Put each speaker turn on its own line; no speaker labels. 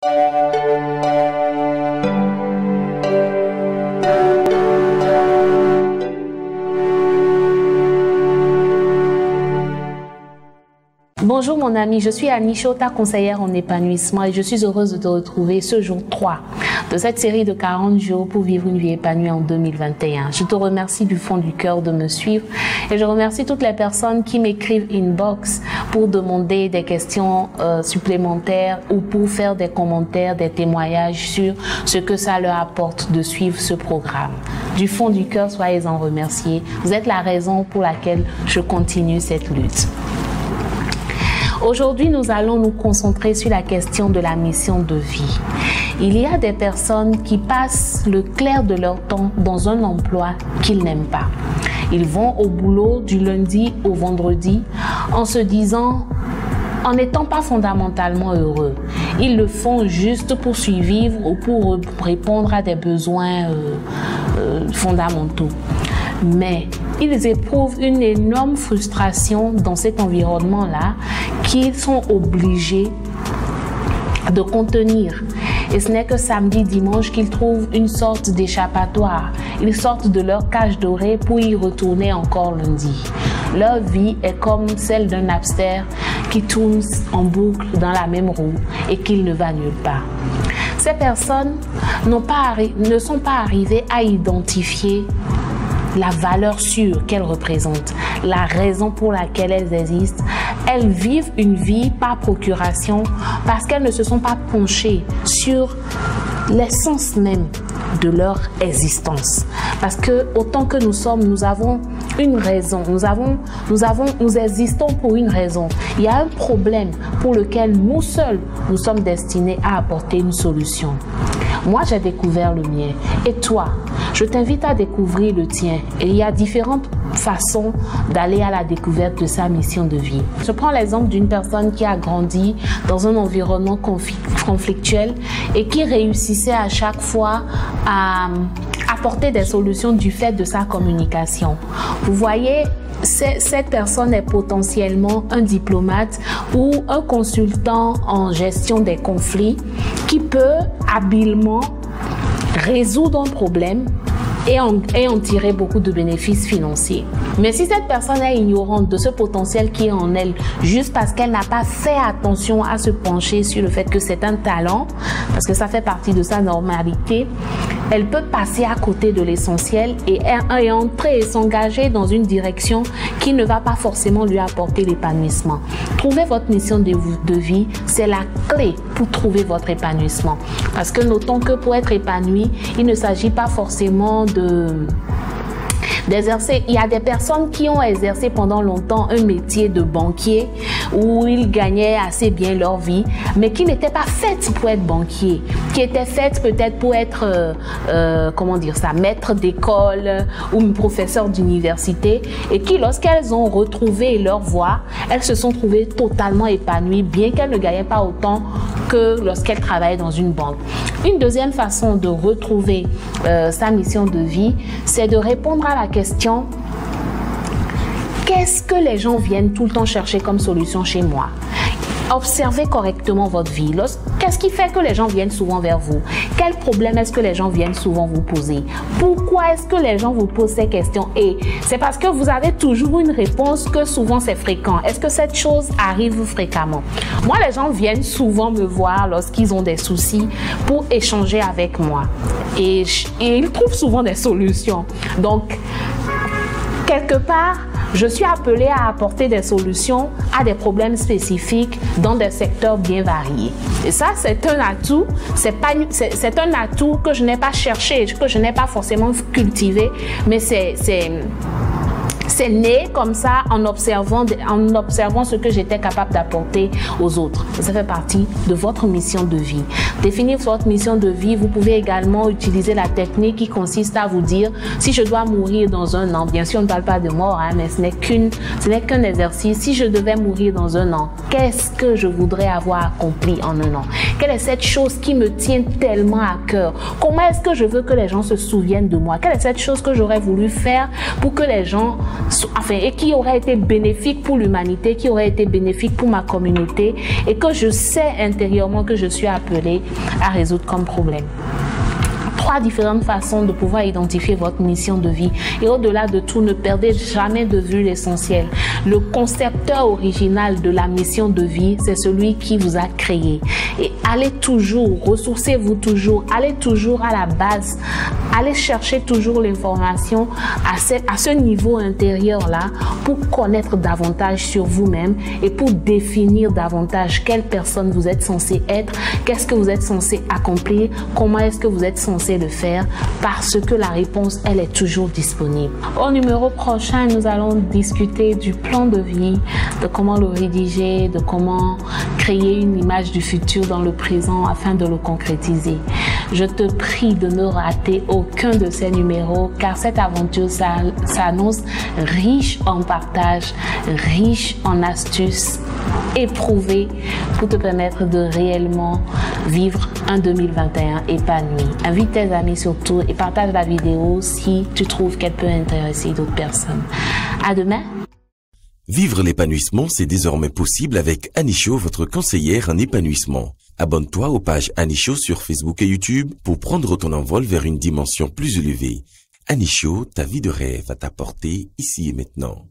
Bonjour mon ami, je suis Annie Cho, ta conseillère en épanouissement et je suis heureuse de te retrouver ce jour 3 de cette série de 40 jours pour vivre une vie épanouie en 2021. Je te remercie du fond du cœur de me suivre et je remercie toutes les personnes qui m'écrivent inbox pour demander des questions supplémentaires ou pour faire des commentaires, des témoignages sur ce que ça leur apporte de suivre ce programme. Du fond du cœur, soyez en remerciés. Vous êtes la raison pour laquelle je continue cette lutte. Aujourd'hui, nous allons nous concentrer sur la question de la mission de vie. Il y a des personnes qui passent le clair de leur temps dans un emploi qu'ils n'aiment pas. Ils vont au boulot du lundi au vendredi en se disant, en n'étant pas fondamentalement heureux. Ils le font juste pour survivre ou pour répondre à des besoins fondamentaux. Mais ils éprouvent une énorme frustration dans cet environnement-là qu'ils sont obligés de contenir. Et ce n'est que samedi, dimanche qu'ils trouvent une sorte d'échappatoire. Ils sortent de leur cage dorée pour y retourner encore lundi. Leur vie est comme celle d'un hamster qui tourne en boucle dans la même roue et qui ne va nulle part. Ces personnes ne sont pas arrivées à identifier la valeur sûre qu'elles représentent, la raison pour laquelle elles existent. Elles vivent une vie par procuration parce qu'elles ne se sont pas penchées sur l'essence même de leur existence. Parce que autant que nous sommes, nous avons une raison, nous existons pour une raison. Il y a un problème pour lequel nous seuls, nous sommes destinés à apporter une solution. Moi, j'ai découvert le mien. Et toi, je t'invite à découvrir le tien. Et il y a différentes façons d'aller à la découverte de sa mission de vie. Je prends l'exemple d'une personne qui a grandi dans un environnement conflictuel et qui réussissait à chaque fois à apporter des solutions du fait de sa communication. Vous voyez, cette personne est potentiellement un diplomate ou un consultant en gestion des conflits qui peut habilement résoudre un problème et en tirer beaucoup de bénéfices financiers. Mais si cette personne est ignorante de ce potentiel qui est en elle, juste parce qu'elle n'a pas fait attention à se pencher sur le fait que c'est un talent, parce que ça fait partie de sa normalité, elle peut passer à côté de l'essentiel et entrer et s'engager dans une direction qui ne va pas forcément lui apporter l'épanouissement. Trouver votre mission de vie, c'est la clé pour trouver votre épanouissement. Parce que notons que pour être épanoui, il ne s'agit pas forcément d'exercer. Il y a des personnes qui ont exercé pendant longtemps un métier de banquier où ils gagnaient assez bien leur vie, mais qui n'étaient pas faites pour être banquier, qui étaient faites peut-être pour être, maître d'école ou professeur d'université et qui, lorsqu'elles ont retrouvé leur voie, elles se sont trouvées totalement épanouies, bien qu'elles ne gagnaient pas autant que lorsqu'elles travaillaient dans une banque. Une deuxième façon de retrouver sa mission de vie, c'est de répondre à la question: qu'est-ce que les gens viennent tout le temps chercher comme solution chez moi? Observez correctement votre vie. Qu'est-ce qui fait que les gens viennent souvent vers vous? Quel problème est-ce que les gens viennent souvent vous poser? Pourquoi est-ce que les gens vous posent ces questions? Et c'est parce que vous avez toujours une réponse que souvent c'est fréquent. Est-ce que cette chose arrive fréquemment? Moi, les gens viennent souvent me voir lorsqu'ils ont des soucis pour échanger avec moi. Et ils trouvent souvent des solutions. Donc, quelque part, je suis appelée à apporter des solutions à des problèmes spécifiques dans des secteurs bien variés. Et ça, c'est un atout. C'est un atout que je n'ai pas cherché, que je n'ai pas forcément cultivé, mais c'est né comme ça en observant ce que j'étais capable d'apporter aux autres. Ça fait partie de votre mission de vie. Définir votre mission de vie, vous pouvez également utiliser la technique qui consiste à vous dire: si je dois mourir dans un an, bien sûr on ne parle pas de mort, mais ce n'est qu'un exercice. Si je devais mourir dans un an, qu'est-ce que je voudrais avoir accompli en un an? Quelle est cette chose qui me tient tellement à cœur? Comment est-ce que je veux que les gens se souviennent de moi? Quelle est cette chose que j'aurais voulu faire pour que les gens enfin, et qui aurait été bénéfique pour l'humanité, qui aurait été bénéfique pour ma communauté et que je sais intérieurement que je suis appelée à résoudre comme problème. 3 différentes façons de pouvoir identifier votre mission de vie. Et au-delà de tout, ne perdez jamais de vue l'essentiel. Le concepteur original de la mission de vie, c'est celui qui vous a créé. Et allez toujours, ressourcez-vous toujours, allez toujours à la base, allez chercher toujours l'information à ce niveau intérieur-là pour connaître davantage sur vous-même et pour définir davantage quelle personne vous êtes censé être, qu'est-ce que vous êtes censé accomplir, comment est-ce que vous êtes censé le faire, parce que la réponse, elle est toujours disponible. Au numéro prochain, nous allons discuter du plan de vie, de comment le rédiger, de comment créer une image du futur dans le présent afin de le concrétiser. Je te prie de ne rater aucun de ces numéros car cette aventure s'annonce riche en partage, riche en astuces éprouvées pour te permettre de réellement vivre un 2021 épanoui. Invite tes amis surtout et partage la vidéo si tu trouves qu'elle peut intéresser d'autres personnes. À demain.
Vivre l'épanouissement, c'est désormais possible avec Anicho, votre conseillère en épanouissement. Abonne-toi aux pages Anicho sur Facebook et YouTube pour prendre ton envol vers une dimension plus élevée. Anicho, ta vie de rêve à t'apporter ici et maintenant.